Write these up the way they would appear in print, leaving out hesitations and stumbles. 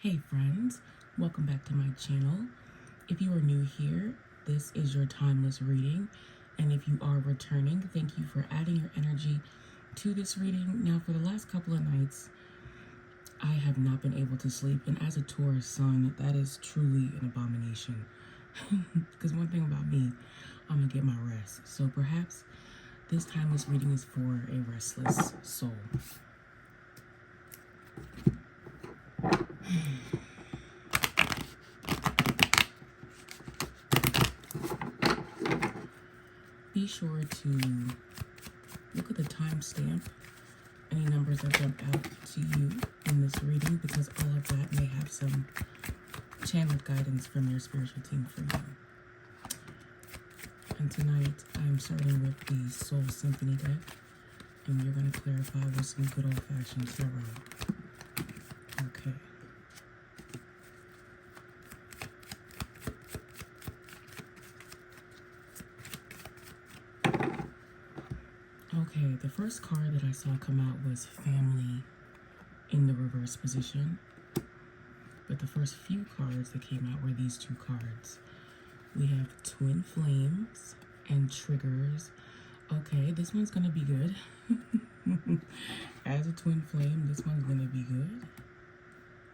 Hey friends, welcome back to my channel. If you are new here, this is your timeless reading. And if you are returning, thank you for adding your energy to this reading. Now, for the last couple of nights, I have not been able to sleep. And as a Taurus sun, that is truly an abomination. Because one thing about me, I'm going to get my rest. So perhaps this timeless reading is for a restless soul. Be sure to look at the timestamp, any numbers that jump out to you in this reading, because all of that may have some channeled guidance from your spiritual team for you. And tonight, I'm starting with the Soul Symphony deck, and we're going to clarify with some good old-fashioned tarot. Okay. Okay, the first card that I saw come out was Family in the reverse position. But the first few cards that came out were these two cards. We have Twin Flames and Triggers. Okay, this one's gonna be good. As a twin flame, this one's gonna be good.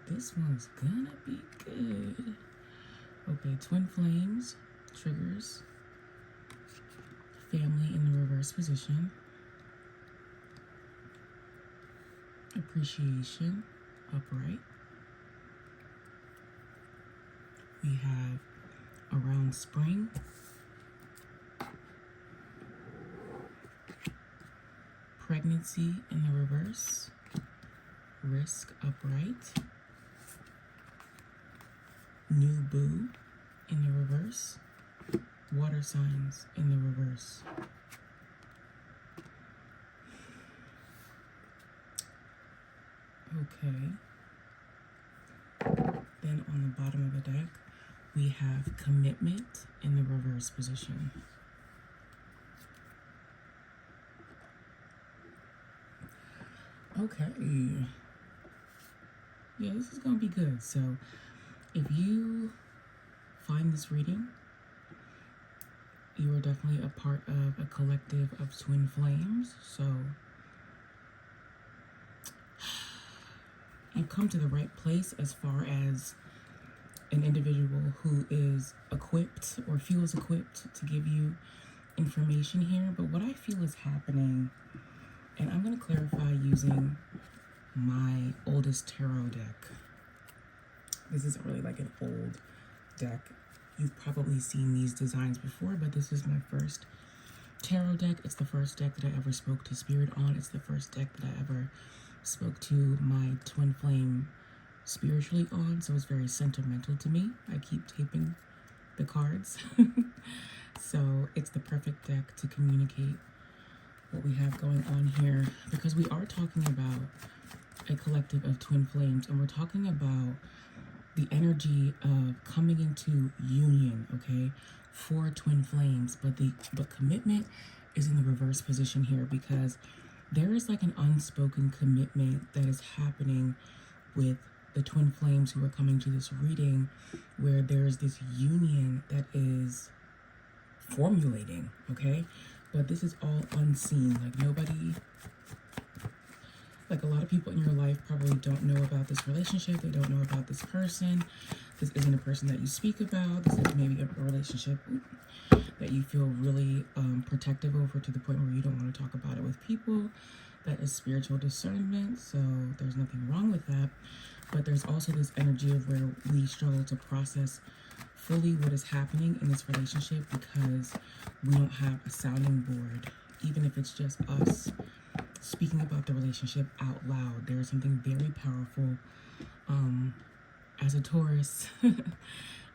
This one's gonna be good. Okay, Twin Flames, Triggers, Family in the reverse position, Appreciation, upright. We have Around Spring, Pregnancy in the reverse, Risk, upright, New Boo in the reverse, Water Signs in the reverse. Okay. Then on the bottom of the deck, we have Commitment in the reverse position. Okay. Yeah, this is going to be good. So if you find this reading, you are definitely a part of a collective of twin flames. So you've come to the right place as far as an individual who is equipped or feels equipped to give you information here. But what I feel is happening, and I'm going to clarify using my oldest tarot deck. This isn't really like an old deck. You've probably seen these designs before, but this is my first tarot deck. It's the first deck that I ever spoke to Spirit on. It's the first deck that I ever spoke to my twin flame spiritually on, so it's very sentimental to me. I keep taping the cards. So it's the perfect deck to communicate what we have going on here, because we are talking about a collective of twin flames, and we're talking about the energy of coming into union, okay, for twin flames. But commitment is in the reverse position here, because there is like an unspoken commitment that is happening with the twin flames who are coming to this reading, where there's this union that is formulating, okay? But this is all unseen. Like nobody, like a lot of people in your life probably don't know about this relationship. They don't know about this person. This isn't a person that you speak about. This is maybe a relationship that you feel really protective over, to the point where you don't want to talk about it with people. That is spiritual discernment, so there's nothing wrong with that. But there's also this energy of where we struggle to process fully what is happening in this relationship, because we don't have a sounding board. Even if it's just us speaking about the relationship out loud, there is something very powerful as a Taurus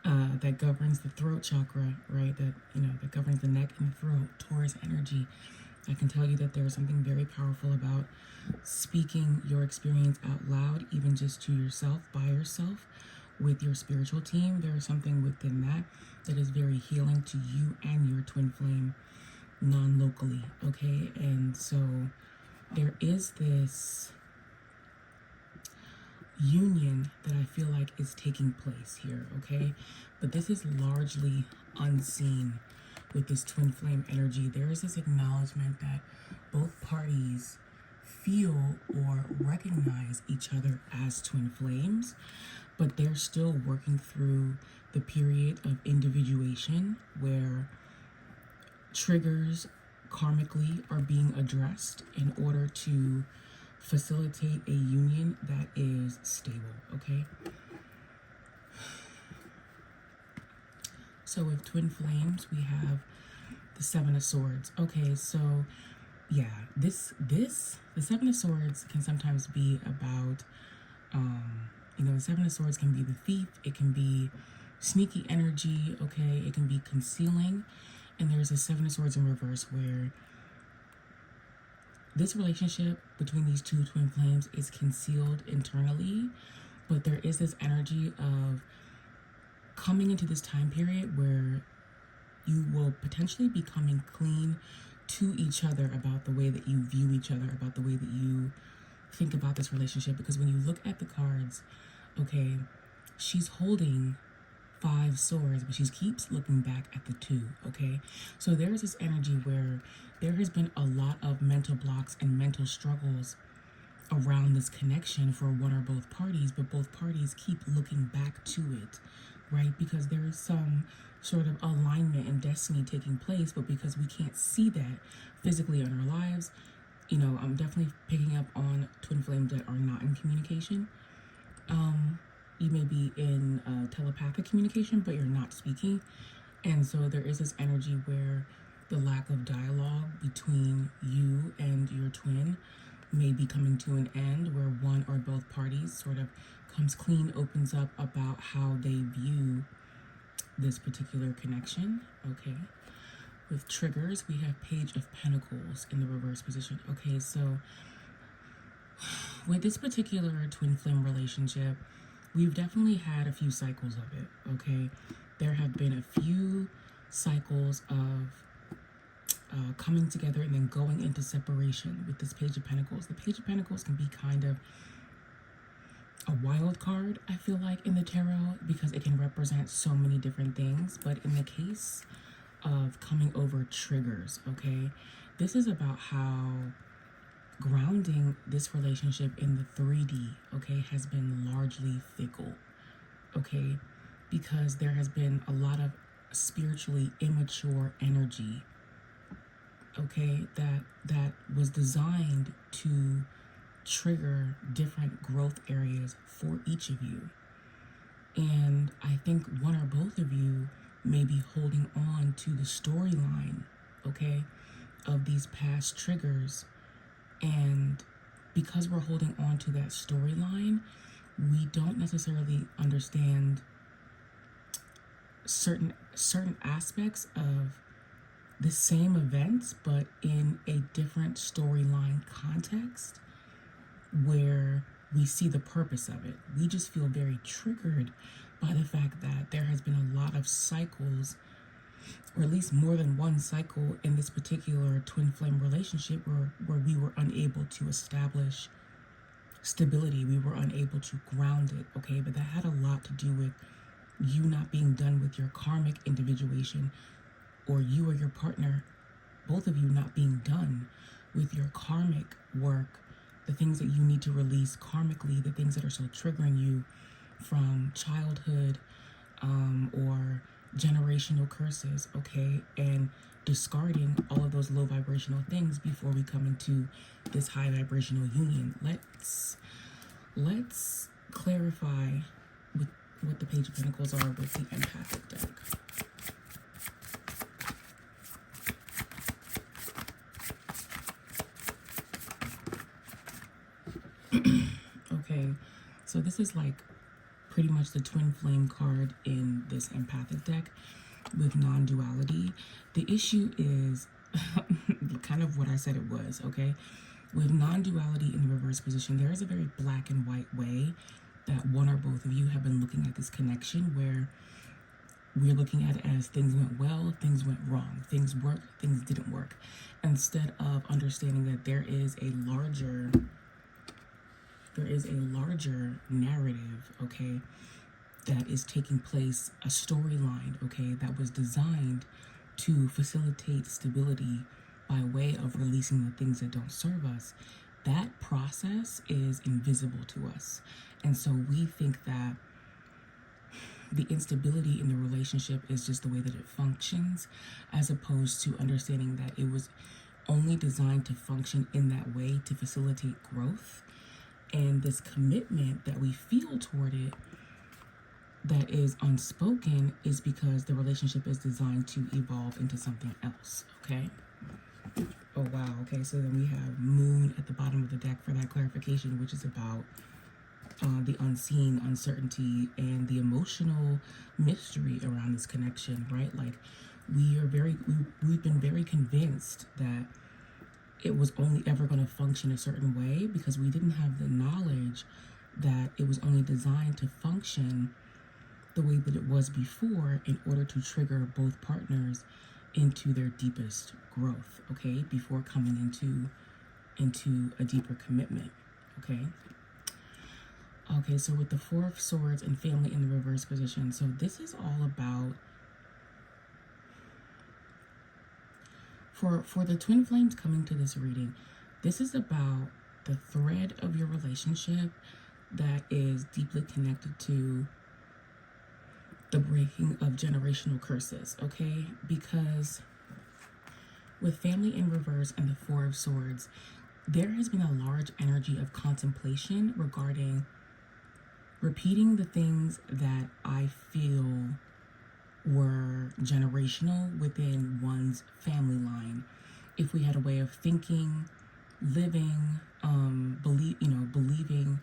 that governs the throat chakra, right? That governs the neck and the throat, Taurus energy. I can tell you that there's something very powerful about speaking your experience out loud, even just to yourself, by yourself, with your spiritual team. There is something within that is very healing to you and your twin flame non-locally, okay? And so there is this union that I feel like is taking place here, okay? But this is largely unseen with this twin flame energy. There is this acknowledgement that both parties feel or recognize each other as twin flames, but they're still working through the period of individuation where triggers karmically are being addressed in order to facilitate a union that is stable, okay? So with twin flames, we have the Seven of Swords. Okay, so yeah, the Seven of Swords can sometimes be about, the Seven of Swords can be the thief, it can be sneaky energy, okay, it can be concealing, and there's a Seven of Swords in reverse where this relationship between these two twin flames is concealed internally, but there is this energy of coming into this time period where you will potentially be coming clean to each other about the way that you view each other, about the way that you think about this relationship. Because when you look at the cards, okay, she's holding 5 swords, but she keeps looking back at the 2, okay? So there's this energy where there has been a lot of mental blocks and mental struggles around this connection for one or both parties, but both parties keep looking back to it, right? Because there is some sort of alignment and destiny taking place, but because we can't see that physically in our lives, I'm definitely picking up on twin flames that are not in communication. You may be in telepathic communication, but you're not speaking. And so there is this energy where the lack of dialogue between you and your twin may be coming to an end, where one or both parties sort of comes clean, opens up about how they view this particular connection, okay? With triggers, we have Page of Pentacles in the reverse position. Okay, so with this particular twin flame relationship, we've definitely had a few cycles of it, okay? There have been a few cycles of coming together and then going into separation with this Page of Pentacles. The Page of Pentacles can be kind of a wild card, I feel like, in the tarot, because it can represent so many different things. But in the case of coming over triggers, okay, this is about how grounding this relationship in the 3D, okay, has been largely fickle, okay, because there has been a lot of spiritually immature energy, okay, that was designed to trigger different growth areas for each of you. And I think one or both of you may be holding on to the storyline, okay, of these past triggers. And because we're holding on to that storyline, we don't necessarily understand certain aspects of the same events, but in a different storyline context where we see the purpose of it. We just feel very triggered by the fact that there has been a lot of cycles, or at least more than one cycle in this particular twin flame relationship where we were unable to establish stability. We were unable to ground it, okay? But that had a lot to do with you not being done with your karmic individuation, or you or your partner, both of you not being done with your karmic work, the things that you need to release karmically, the things that are still triggering you from childhood or generational curses, okay? And discarding all of those low vibrational things before we come into this high vibrational union. Let's clarify with what the Page of Pentacles are with the empathic deck. Okay, so this is like pretty much the twin flame card in this empathic deck with non-duality. The issue is kind of what I said it was, okay? With non-duality in the reverse position, there is a very black and white way that one or both of you have been looking at this connection, where we're looking at it as things went well, things went wrong, things worked, things didn't work, instead of understanding that there is a larger there is a larger narrative, okay, that is taking place, a storyline, okay, that was designed to facilitate stability by way of releasing the things that don't serve us. That process is invisible to us. And so we think that the instability in the relationship is just the way that it functions, as opposed to understanding that it was only designed to function in that way to facilitate growth. And this commitment that we feel toward it that is unspoken is because the relationship is designed to evolve into something else, okay? Oh, wow. Okay, so then we have Moon at the bottom of the deck for that clarification, which is about the unseen, uncertainty, and the emotional mystery around this connection, right? Like, we've been very convinced that it was only ever going to function a certain way because we didn't have the knowledge that it was only designed to function the way that it was before in order to trigger both partners into their deepest growth, okay, before coming into a deeper commitment, okay? Okay, so with the Four of Swords and family in the reverse position, so this is all about, for the twin flames coming to this reading, this is about the thread of your relationship that is deeply connected to the breaking of generational curses, okay? Because with family in reverse and the Four of Swords, there has been a large energy of contemplation regarding repeating the things that I feel were generational within one's family line. If we had a way of thinking, living, believing,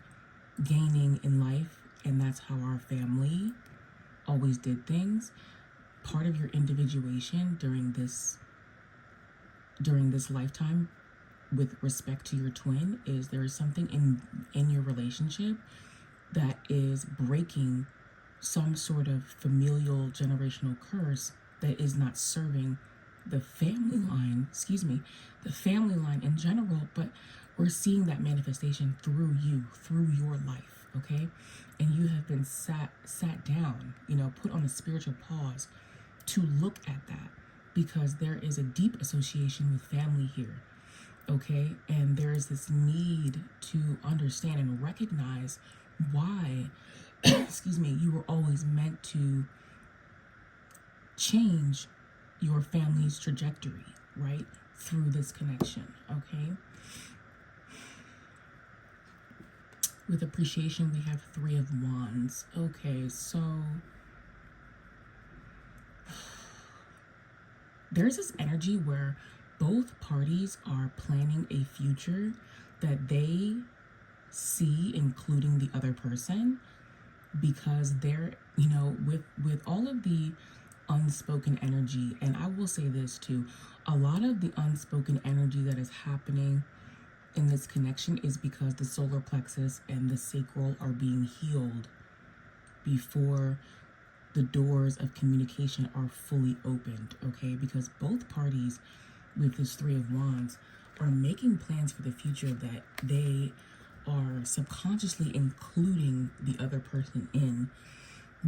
gaining in life, and that's how our family always did things, part of your individuation during this lifetime with respect to your twin is there is something in your relationship that is breaking some sort of familial generational curse that is not serving the family line, the family line in general, but we're seeing that manifestation through you, through your life, okay? And you have been sat down, put on a spiritual pause to look at that because there is a deep association with family here, okay? And there is this need to understand and recognize why, you were always meant to change your family's trajectory, right? Through this connection, okay? With appreciation, we have Three of Wands. Okay, so there's this energy where both parties are planning a future that they see, including the other person, because they're, with all of the unspoken energy, and I will say this too, a lot of the unspoken energy that is happening in this connection is because the solar plexus and the sacral are being healed before the doors of communication are fully opened, okay? Because both parties with this Three of Wands are making plans for the future that they are subconsciously including the other person in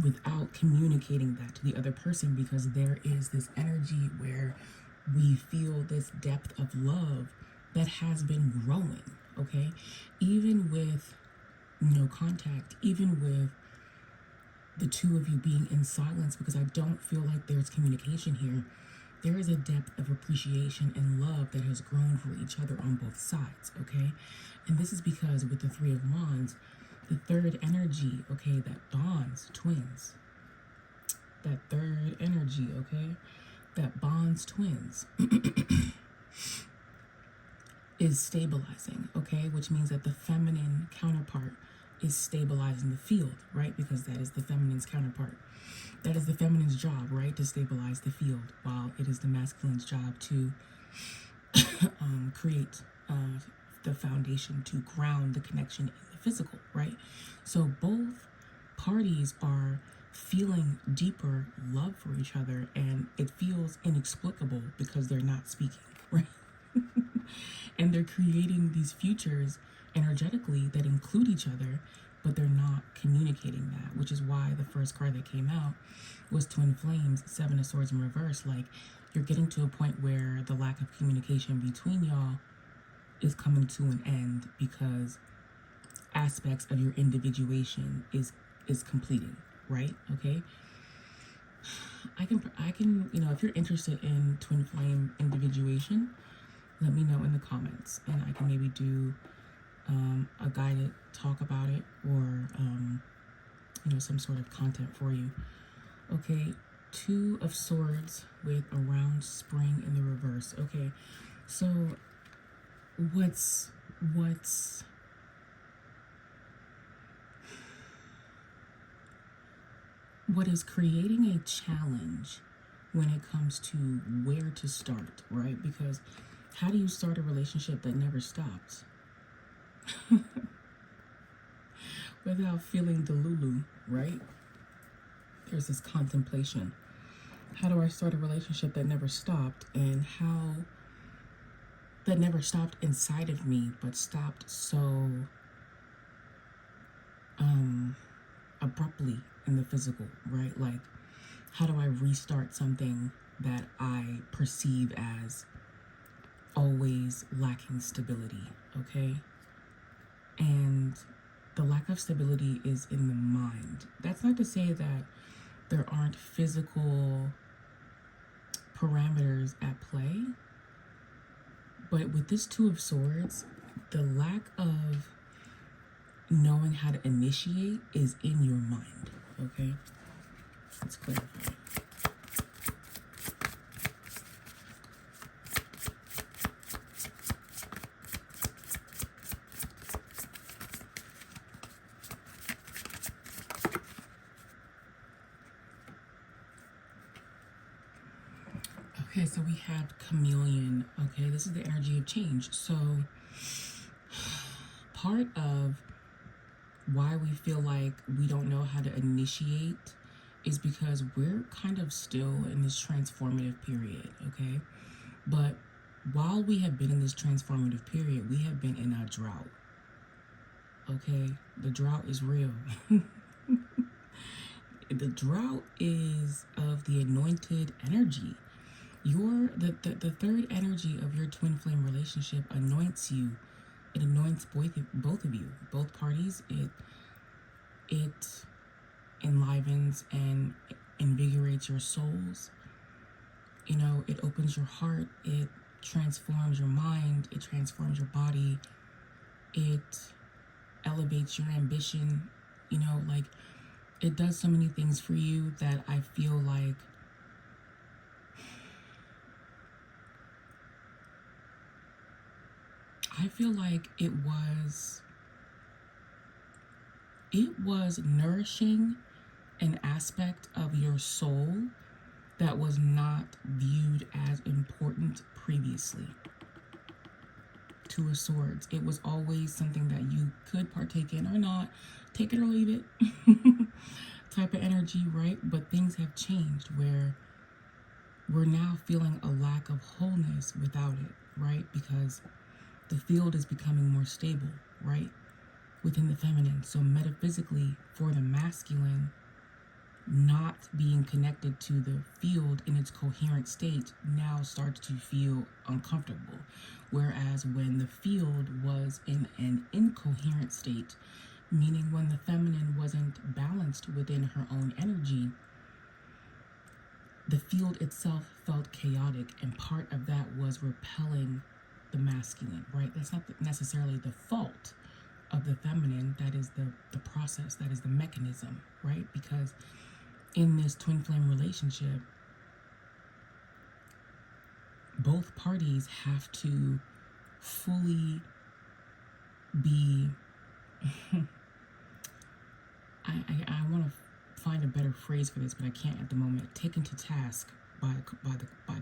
without communicating that to the other person, because there is this energy where we feel this depth of love that has been growing, okay? Even with no contact, even with the two of you being in silence, because I don't feel like there's communication here, there is a depth of appreciation and love that has grown for each other on both sides, okay? And this is because with the Three of Wands, the third energy, okay, that bonds twins, that third energy, okay, that bonds twins is stabilizing, okay, which means that the feminine counterpart is stabilizing the field, right? Because that is the feminine's counterpart. That is the feminine's job, right? To stabilize the field, while it is the masculine's job to create the foundation to ground the connection in the physical, right? So both parties are feeling deeper love for each other, and it feels inexplicable because they're not speaking, right? And they're creating these futures energetically that include each other, but they're not communicating that, which is why the first card that came out was Twin Flames, Seven of Swords in reverse. Like, you're getting to a point where the lack of communication between y'all is coming to an end because aspects of your individuation is completing, right? Okay. I can, if you're interested in twin flame individuation, let me know in the comments, and I can maybe do a guided talk about it, or some sort of content for you. Okay, Two of Swords with a round spring in the reverse. Okay, so what is creating a challenge when it comes to where to start, right? Because how do you start a relationship that never stops without feeling delulu, right? There's this contemplation. How do I start a relationship that never stopped, and how that never stopped inside of me, but stopped so abruptly in the physical, right? Like, how do I restart something that I perceive as always lacking stability, okay? And the lack of stability is in the mind. That's not to say that there aren't physical parameters at play, but with this Two of Swords, the lack of knowing how to initiate is in your mind, okay? Let's clarify. Okay, so we have Chameleon. Okay, this is the energy of change. So part of why we feel like we don't know how to initiate is because we're kind of still in this transformative period, okay? But while we have been in this transformative period, we have been in a drought, okay? The drought is real. The drought is of the anointed energy. The third energy of your twin flame relationship anoints you. It anoints both of you, both parties. It enlivens and invigorates your souls. It opens your heart. It transforms your mind. It transforms your body. It elevates your ambition. Like, it does so many things for you that I feel like it was nourishing an aspect of your soul that was not viewed as important previously. Two of Swords. It was always something that you could partake in or not, take it or leave it type of energy, right? But things have changed where we're now feeling a lack of wholeness without it, right? Because the field is becoming more stable, right? Within the feminine. So metaphysically, for the masculine, not being connected to the field in its coherent state now starts to feel uncomfortable. Whereas when the field was in an incoherent state, meaning when the feminine wasn't balanced within her own energy, the field itself felt chaotic, and part of that was repelling the masculine, right? That's not necessarily the fault of the feminine. That is the process, that is the mechanism, right? Because in this twin flame relationship, both parties have to fully be I want to find a better phrase for this, but I can't at the moment. Taken to task by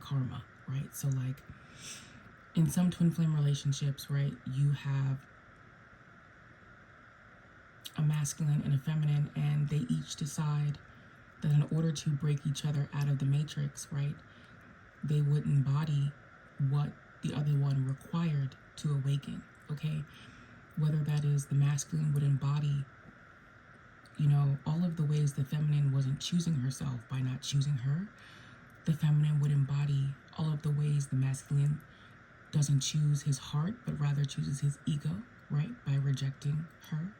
karma, right? So like in some twin flame relationships, right, you have a masculine and a feminine, and they each decide that in order to break each other out of the matrix, right, they would embody what the other one required to awaken, okay? whether that is the masculine would embody, all of the ways the feminine wasn't choosing herself by not choosing her. The feminine would embody all of the ways the masculine doesn't choose his heart, but rather chooses his ego, right? By rejecting her,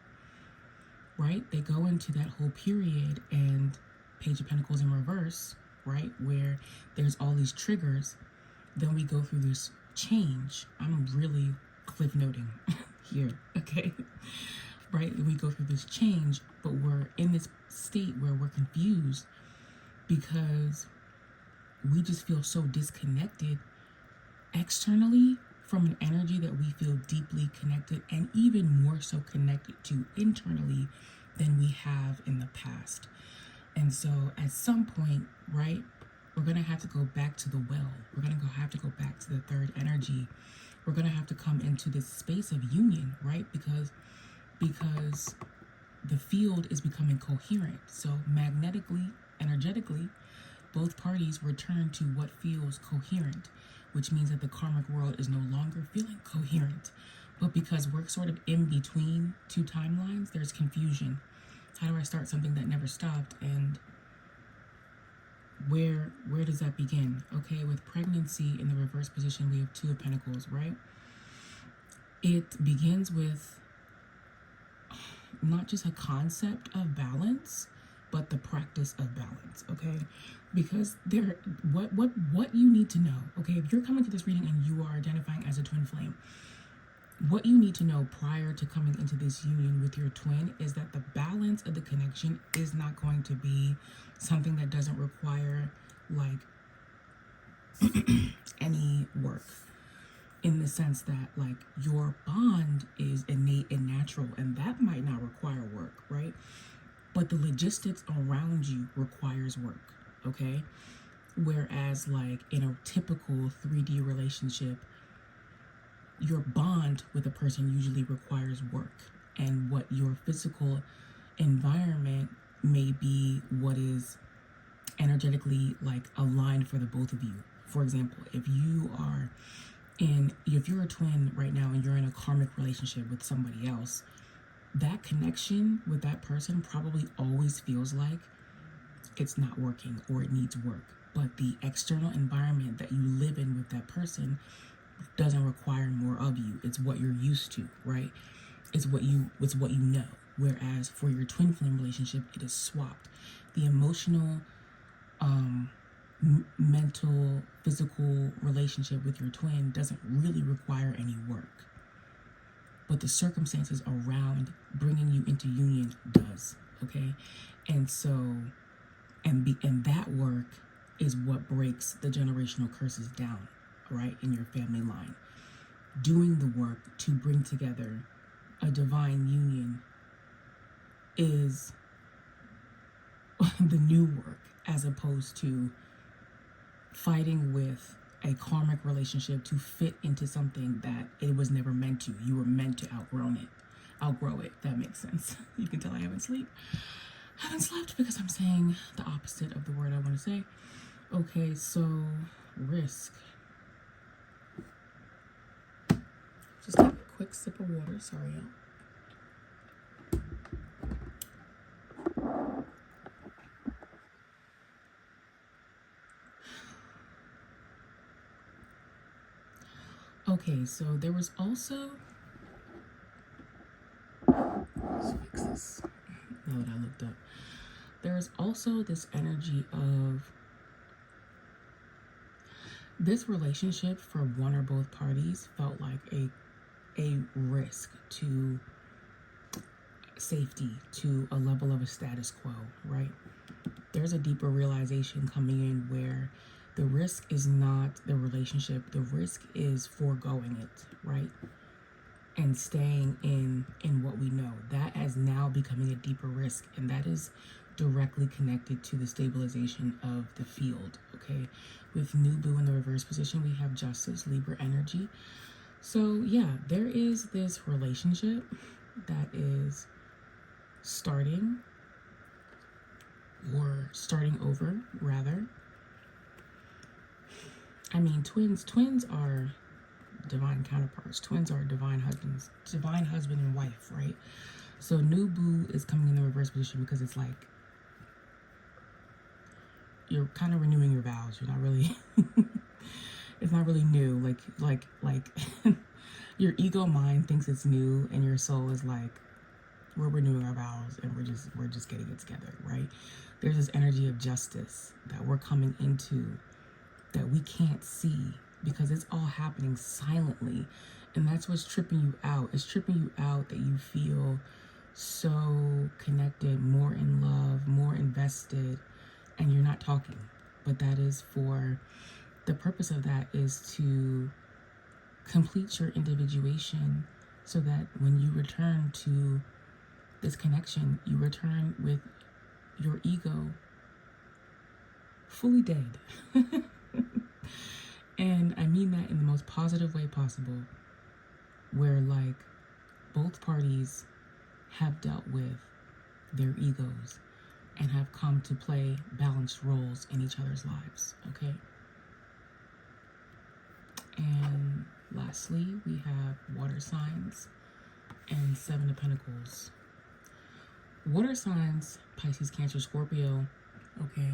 right? They go into that whole period and Page of Pentacles in reverse, right? Where there's all these triggers. Then we go through this change. I'm really cliff noting here, okay? Right? We go through this change, but we're in this state where we're confused because we just feel so disconnected externally from an energy that we feel deeply connected and even more so connected to internally than we have in the past. And so at some point, right, we're going to have to go back to the well. We're going to have to go back to the third energy. We're going to have to come into this space of union, right? Because the field is becoming coherent. So magnetically, energetically, both parties return to what feels coherent, which means that the karmic world is no longer feeling coherent. But because we're sort of in between two timelines, there's confusion. How do I start something that never stopped? And where does that begin? Okay, with pregnancy in the reverse position, we have Two of Pentacles, right? It begins with not just a concept of balance, but the practice of balance, okay? Because what you need to know, okay? If you're coming to this reading and you are identifying as a twin flame, what you need to know prior to coming into this union with your twin is that the balance of the connection is not going to be something that doesn't require like any work, in the sense that like your bond is innate and natural, and that might not require work, right? But the logistics around you requires work, okay? Whereas like in a typical 3D relationship, your bond with a person usually requires work, and what your physical environment may be what is energetically like aligned for the both of you. For example, if you're a twin right now and you're in a karmic relationship with somebody else, that connection with that person probably always feels like it's not working or it needs work. But the external environment that you live in with that person doesn't require more of you. It's what you're used to, right? It's what you know. Whereas for your twin flame relationship, it is swapped. The emotional, mental, physical relationship with your twin doesn't really require any work. But the circumstances around bringing you into union does, okay? And so, and that work is what breaks the generational curses down, right, in your family line. Doing the work to bring together a divine union is the new work, as opposed to fighting with a karmic relationship to fit into something that it was never meant to. You were meant to outgrow it. That makes sense. You can tell I haven't slept because I'm saying the opposite of the word I want to say. Okay, so risk. Just take a quick sip of water. Sorry, y'all. Okay, so there was also, let's fix this now that I looked up. There is also this energy of this relationship for one or both parties felt like a risk to safety, to a level of a status quo, right? There's a deeper realization coming in where the risk is not the relationship. The risk is foregoing it, right? And staying in what we know. That is now becoming a deeper risk, and that is directly connected to the stabilization of the field, okay? With Nubu in the reverse position, we have Justice, Libra energy. So yeah, there is this relationship that is starting over, rather. I mean, twins are divine counterparts. Twins are divine husband and wife, right? So new boo is coming in the reverse position because it's like you're kind of renewing your vows. You're not really it's not really new. Like your ego mind thinks it's new, and your soul is like, we're renewing our vows, and we're just getting it together, right? There's this energy of justice that we're coming into that we can't see because it's all happening silently. And that's what's tripping you out. It's tripping you out that you feel so connected, more in love, more invested, and you're not talking. But that is for, the purpose of that is to complete your individuation so that when you return to this connection, you return with your ego fully dead. And I mean that in the most positive way possible, where like both parties have dealt with their egos and have come to play balanced roles in each other's lives, okay? And lastly, we have water signs and Seven of Pentacles. Water signs, Pisces, Cancer, Scorpio, okay,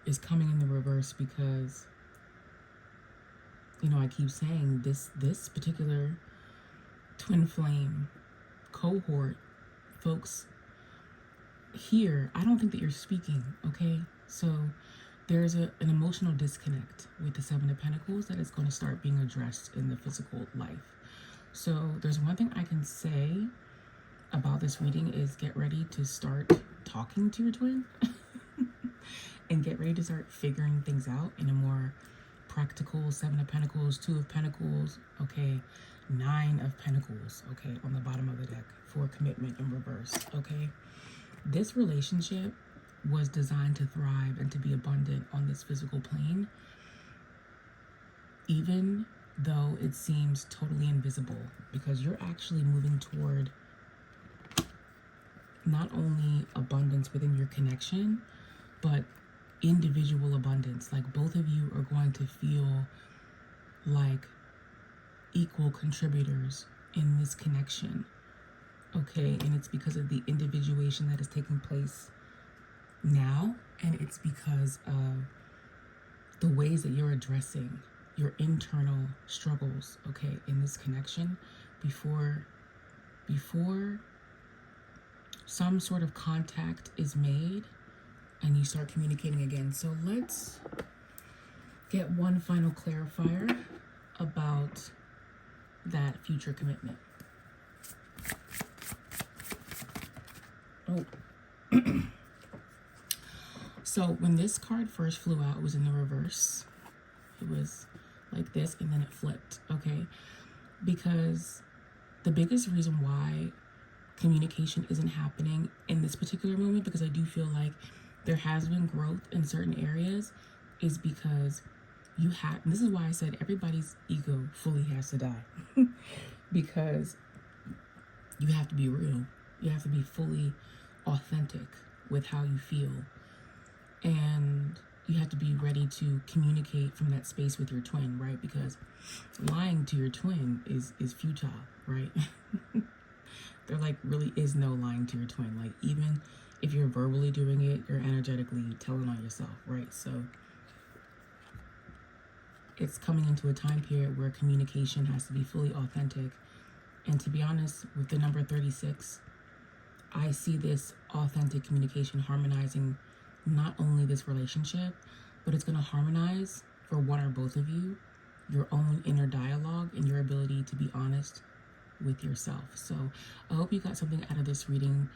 is coming in the reverse because, you know, I keep saying this particular twin flame cohort, folks, here, I don't think that you're speaking, okay? So there's an emotional disconnect with the Seven of Pentacles that is going to start being addressed in the physical life. So there's one thing I can say about this reading is get ready to start talking to your twin and get ready to start figuring things out in a more practical. Seven of Pentacles, Two of Pentacles, okay, Nine of Pentacles, okay, on the bottom of the deck for commitment in reverse, okay? This relationship was designed to thrive and to be abundant on this physical plane, even though it seems totally invisible, because you're actually moving toward not only abundance within your connection, but individual abundance. Like both of you are going to feel like equal contributors in this connection, okay? And it's because of the individuation that is taking place now, and it's because of the ways that you're addressing your internal struggles, okay, in this connection before some sort of contact is made and you start communicating again. So let's get one final clarifier about that future commitment. Oh. So when this card first flew out, it was in the reverse. It was like this, and then it flipped, okay? Because the biggest reason why communication isn't happening in this particular moment, because I do feel like there has been growth in certain areas, is because you have, and this is why I said everybody's ego fully has to die. Because you have to be real. You have to be fully authentic with how you feel. And you have to be ready to communicate from that space with your twin, right? Because lying to your twin is futile, right? There like really is no lying to your twin. Like even if you're verbally doing it, you're energetically telling on yourself, right? So it's coming into a time period where communication has to be fully authentic. And to be honest, with the number 36, I see this authentic communication harmonizing not only this relationship, but it's going to harmonize for one or both of you, your own inner dialogue and your ability to be honest with yourself. So I hope you got something out of this reading.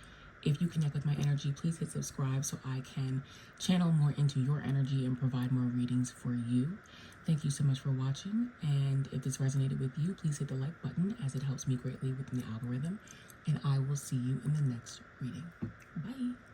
If you connect with my energy, please hit subscribe so I can channel more into your energy and provide more readings for you. Thank you so much for watching. And if this resonated with you, please hit the like button as it helps me greatly within the algorithm. And I will see you in the next reading. Bye.